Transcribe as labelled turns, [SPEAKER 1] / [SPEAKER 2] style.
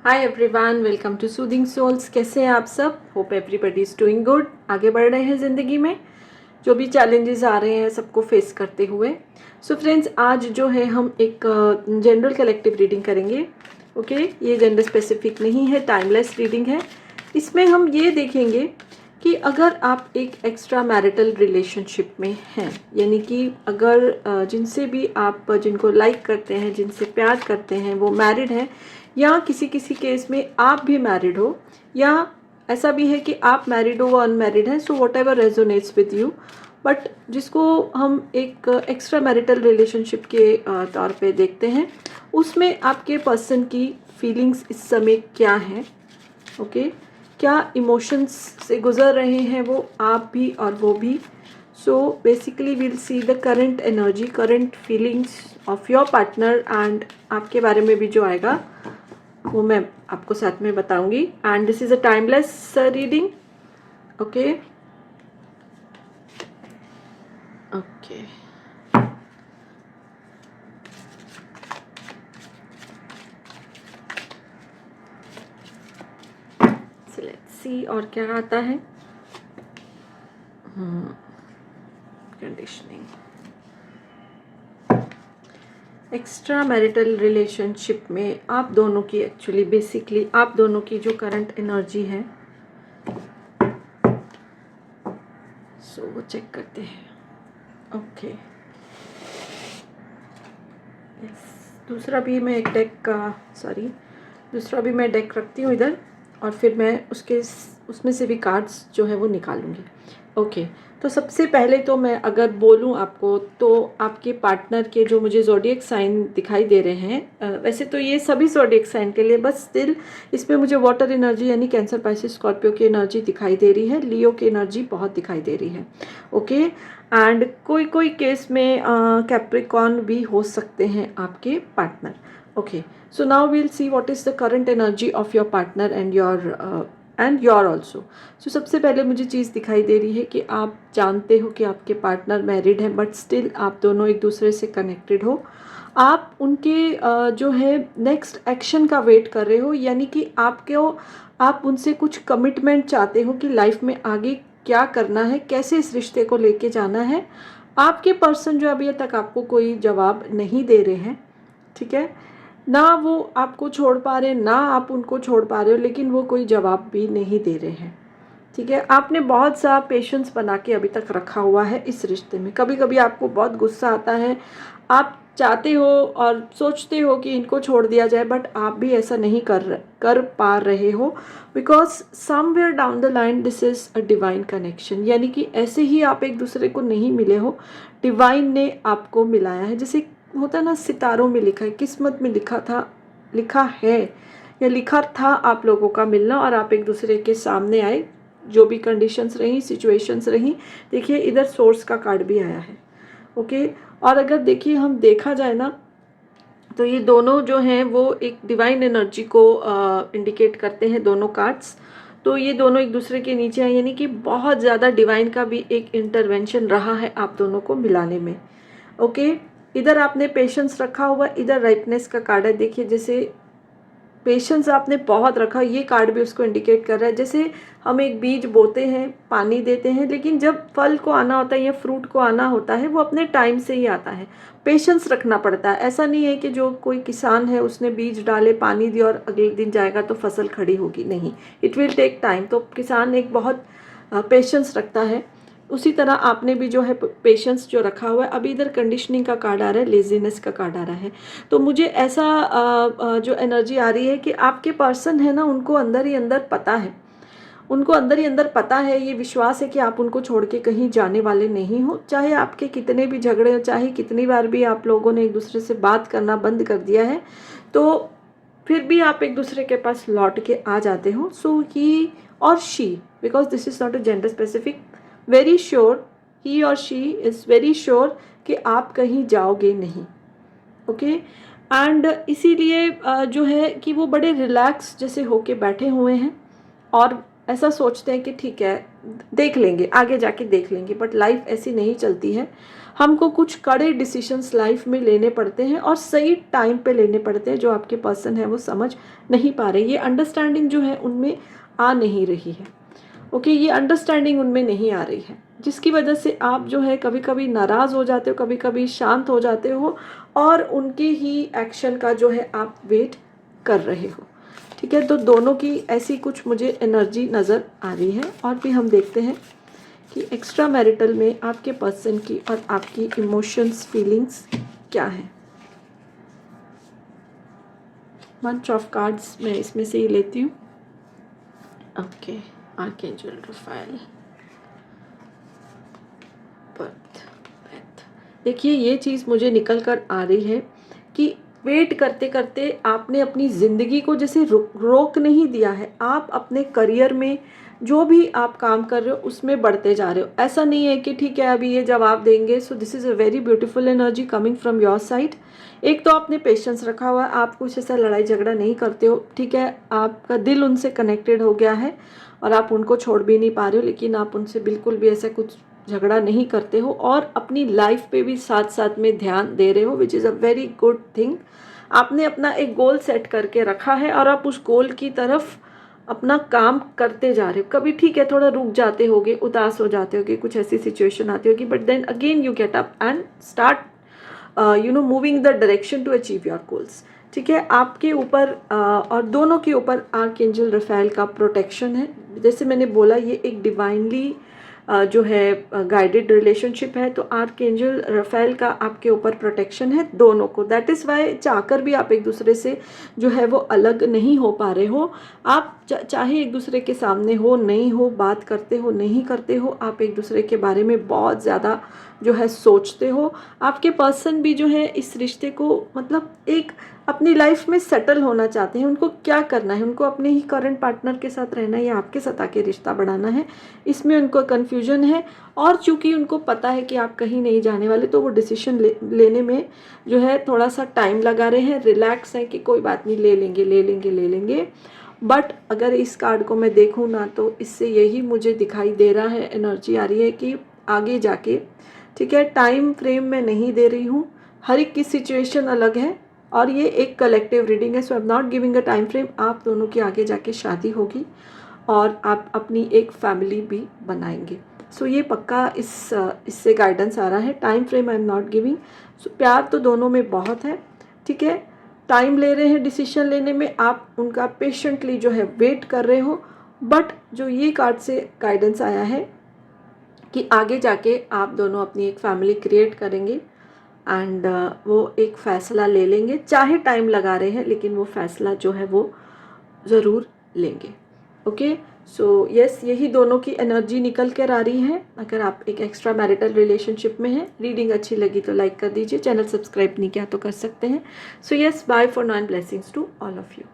[SPEAKER 1] Hi everyone, welcome to soothing souls. कैसे हैं आप सब? Hope everybody is doing good. आगे बढ़ रहे हैं ज़िंदगी में, जो भी चैलेंजेस आ रहे हैं सबको फेस करते हुए। सो फ्रेंड्स, आज जो है हम एक जनरल कलेक्टिव रीडिंग करेंगे। ओके, ये जेंडर स्पेसिफिक नहीं है, टाइमलेस रीडिंग है। इसमें हम ये देखेंगे कि अगर आप एक एक्स्ट्रा मैरिटल रिलेशनशिप में हैं, यानी कि अगर जिनसे भी आप जिनको लाइक करते हैं, जिनसे प्यार करते हैं, वो मैरिड हैं, या किसी किसी केस में आप भी मैरिड हो, या ऐसा भी है कि आप मैरिड हो वो अनमैरिड हैं, so what ever resonates with you, but जिसको हम एक एक्स्ट्रा मैरिटल रिलेशनशिप के तौर पे देखते हैं, उसमें आपके पर्सन की फीलिंग्स इस समय क्या हैं। ओके, क्या इमोशंस से गुजर रहे हैं वो, आप भी और वो भी। So basically will see the current energy, current feelings of your partner, and आपके बारे में भी जो आएगा वो मैं आपको साथ में बताऊंगी। And this is a timeless reading. Okay okay, so let's see और क्या आता है। कंडीशनिंग, एक्स्ट्रा मैरिटल रिलेशनशिप में आप दोनों की, एक्चुअली बेसिकली आप दोनों की जो करंट एनर्जी है, सो वो चेक करते हैं। ओके, दूसरा भी मैं एक डेक का, दूसरा भी मैं डेक रखती हूँ इधर, और फिर मैं उसमें से भी कार्ड्स जो है वो निकालूंगी। ओके, तो सबसे पहले तो मैं अगर बोलूँ आपको, तो आपके पार्टनर के जो मुझे ज़ोडिएक साइन दिखाई दे रहे हैं, वैसे तो ये सभी ज़ोडिएक साइन के लिए, बस स्टिल इसमें मुझे वाटर एनर्जी यानी कैंसर, पाइसेस, स्कॉर्पियो की एनर्जी दिखाई दे रही है, लियो की एनर्जी बहुत दिखाई दे रही है। ओके, एंड कोई कोई केस में कैप्रिकॉर्न भी हो सकते हैं आपके partner. Okay, so now we'll see what is the current energy of your partner and your also. सो सबसे पहले मुझे चीज़ दिखाई दे रही है कि आप जानते हो कि आपके पार्टनर मैरिड हैं, बट स्टिल आप दोनों एक दूसरे से कनेक्टेड हो। आप उनके जो है नेक्स्ट एक्शन का वेट कर रहे हो, यानी कि आप उनसे कुछ कमिटमेंट चाहते हो कि लाइफ में आगे क्या करना है, कैसे इस रिश्ते को लेके जाना है। आपके पर्सन जो अभी तक आपको कोई जवाब नहीं दे रहे हैं, ठीक है, ना वो आपको छोड़ पा रहे, ना आप उनको छोड़ पा रहे हो, लेकिन वो कोई जवाब भी नहीं दे रहे हैं। ठीक है, आपने बहुत सा पेशेंस बना के अभी तक रखा हुआ है इस रिश्ते में। कभी कभी आपको बहुत गुस्सा आता है, आप चाहते हो और सोचते हो कि इनको छोड़ दिया जाए, बट आप भी ऐसा नहीं कर पा रहे हो, because somewhere down the line this is a divine connection, यानी कि ऐसे ही आप एक दूसरे को नहीं मिले हो, डिवाइन ने आपको मिलाया है। जैसे होता ना, सितारों में लिखा है, किस्मत में लिखा है या लिखा था आप लोगों का मिलना, और आप एक दूसरे के सामने आए, जो भी कंडीशंस रही, सिचुएशंस रही। देखिए इधर सोर्स का कार्ड भी आया है। ओके, और अगर देखिए हम देखा जाए ना, तो ये दोनों जो हैं वो एक डिवाइन एनर्जी को इंडिकेट करते हैं, दोनों कार्ड्स। तो ये दोनों एक दूसरे के नीचे हैं, यानी कि बहुत ज़्यादा डिवाइन का भी एक इंटरवेंशन रहा है आप दोनों को मिलाने में। ओके, इधर आपने पेशेंस रखा हुआ, इधर राइटनेस का कार्ड है। देखिए जैसे पेशेंस आपने बहुत रखा, ये कार्ड भी उसको इंडिकेट कर रहा है। जैसे हम एक बीज बोते हैं, पानी देते हैं, लेकिन जब फल को आना होता है या फ्रूट को आना होता है, वो अपने टाइम से ही आता है। पेशेंस रखना पड़ता है। ऐसा नहीं है कि जो कोई किसान है उसने बीज डाले, पानी दिया और अगले दिन जाएगा तो फसल खड़ी होगी, नहीं, इट विल टेक टाइम। तो किसान एक बहुत पेशेंस रखता है। उसी तरह आपने भी जो है पेशेंस जो रखा हुआ है। अभी इधर कंडीशनिंग का कार्ड आ रहा है, लेजीनेस का कार्ड आ रहा है। तो मुझे ऐसा जो एनर्जी आ रही है कि आपके पर्सन है ना, उनको अंदर ही अंदर पता है, उनको अंदर ही अंदर पता है, ये विश्वास है कि आप उनको छोड़ के कहीं जाने वाले नहीं हो। चाहे आपके कितने भी झगड़े हो, चाहे कितनी बार भी आप लोगों ने एक दूसरे से बात करना बंद कर दिया है, तो फिर भी आप एक दूसरे के पास लौट के आ जाते हो। So he or she, because this is not a gender specific, very sure, he or she is very sure कि आप कहीं जाओगे नहीं। ओके, एंड इसीलिए जो है कि वो बड़े रिलैक्स जैसे होके बैठे हुए हैं, और ऐसा सोचते हैं कि ठीक है देख लेंगे, आगे जाके देख लेंगे, बट लाइफ ऐसी नहीं चलती है। हमको कुछ कड़े डिसीजंस लाइफ में लेने पड़ते हैं और सही टाइम पे लेने पड़ते हैं, जो आपके पर्सन है वो समझ नहीं पा रहे, ये अंडरस्टैंडिंग जो है उनमें आ नहीं रही है। ओके, ये अंडरस्टैंडिंग उनमें नहीं आ रही है, जिसकी वजह से आप जो है कभी कभी नाराज़ हो जाते हो, कभी कभी शांत हो जाते हो और उनके ही एक्शन का जो है आप वेट कर रहे हो। ठीक है, तो दोनों की ऐसी कुछ मुझे एनर्जी नज़र आ रही है। और भी हम देखते हैं कि एक्स्ट्रा मैरिटल में आपके पर्सन की और आपकी इमोशंस फीलिंग्स क्या है। बंच ऑफ कार्ड्स मैं इसमें से ही लेती हूँ। Okay, archangel Raphael, birth, death. देखिए ये चीज़ मुझे निकल कर आ रही है कि वेट करते करते आपने अपनी ज़िंदगी को जैसे रोक नहीं दिया है, आप अपने करियर में जो भी आप काम कर रहे हो उसमें बढ़ते जा रहे हो। ऐसा नहीं है कि ठीक है अभी ये जवाब देंगे। So this is a very beautiful energy coming from your side. एक तो आपने पेशेंस रखा हुआ है, आप कुछ ऐसा लड़ाई झगड़ा नहीं करते हो। ठीक है, आपका दिल उनसे कनेक्टेड हो गया है और आप उनको छोड़ भी नहीं पा रहे हो, लेकिन आप उनसे बिल्कुल भी ऐसा कुछ झगड़ा नहीं करते हो और अपनी लाइफ पे भी साथ साथ में ध्यान दे रहे हो, which is a very good thing. आपने अपना एक गोल सेट करके रखा है और आप उस गोल की तरफ अपना काम करते जा रहे हो। कभी ठीक है थोड़ा रुक जाते होगे, उदास हो जाते होगे, कुछ ऐसी सिचुएशन आती होगी, but then again you get up and start moving the direction to achieve your goals. ठीक है, आपके ऊपर और दोनों के ऊपर आर्कएंजल रफाएल का प्रोटेक्शन है। जैसे मैंने बोला ये एक डिवाइनली जो है गाइडेड रिलेशनशिप है, तो आर्कएंजल रफाएल का आपके ऊपर प्रोटेक्शन है दोनों को। दैट इज़ वाई चाहकर भी आप एक दूसरे से जो है वो अलग नहीं हो पा रहे हो। आप चाहे एक दूसरे के सामने हो नहीं हो, बात करते हो नहीं करते हो, आप एक दूसरे के बारे में बहुत ज़्यादा जो है सोचते हो। आपके पर्सन भी जो है इस रिश्ते को मतलब एक अपनी लाइफ में सेटल होना चाहते हैं। उनको क्या करना है, उनको अपने ही करंट पार्टनर के साथ रहना है या आपके साथ आके रिश्ता बढ़ाना है, इसमें उनको कन्फ्यूजन है। और चूंकि उनको पता है कि आप कहीं नहीं जाने वाले, तो वो डिसीजन लेने में जो है थोड़ा सा टाइम लगा रहे हैं, रिलैक्स है कि कोई बात नहीं, ले लेंगे ले लेंगे ले लेंगे। बट अगर इस कार्ड को मैं देखूँ ना, तो इससे यही मुझे दिखाई दे रहा है, एनर्जी आ रही है कि आगे जाके ठीक है टाइम फ्रेम मैं नहीं दे रही हूँ, हर एक की सिचुएशन अलग है और ये एक कलेक्टिव रीडिंग है। So I am not giving a time frame. आप दोनों की आगे जाके शादी होगी और आप अपनी एक फैमिली भी बनाएंगे। सो ये पक्का इससे गाइडेंस आ रहा है। Time frame I am not giving. So प्यार तो दोनों में बहुत है। ठीक है, टाइम ले रहे हैं डिसीजन लेने में, आप उनका पेशेंटली जो है वेट कर रहे हो। बट जो ये कार्ड से गाइडेंस आया है कि आगे जाके आप दोनों अपनी एक फैमिली क्रिएट करेंगे एंड वो एक फ़ैसला ले लेंगे, चाहे टाइम लगा रहे हैं लेकिन वो फ़ैसला जो है वो ज़रूर लेंगे। ओके, सो यस, यही दोनों की एनर्जी निकल कर आ रही है। अगर आप एक एक्स्ट्रा मैरिटल रिलेशनशिप में हैं, रीडिंग अच्छी लगी तो लाइक कर दीजिए, चैनल सब्सक्राइब नहीं किया तो कर सकते हैं। So yes, bye for now and blessings to all of you.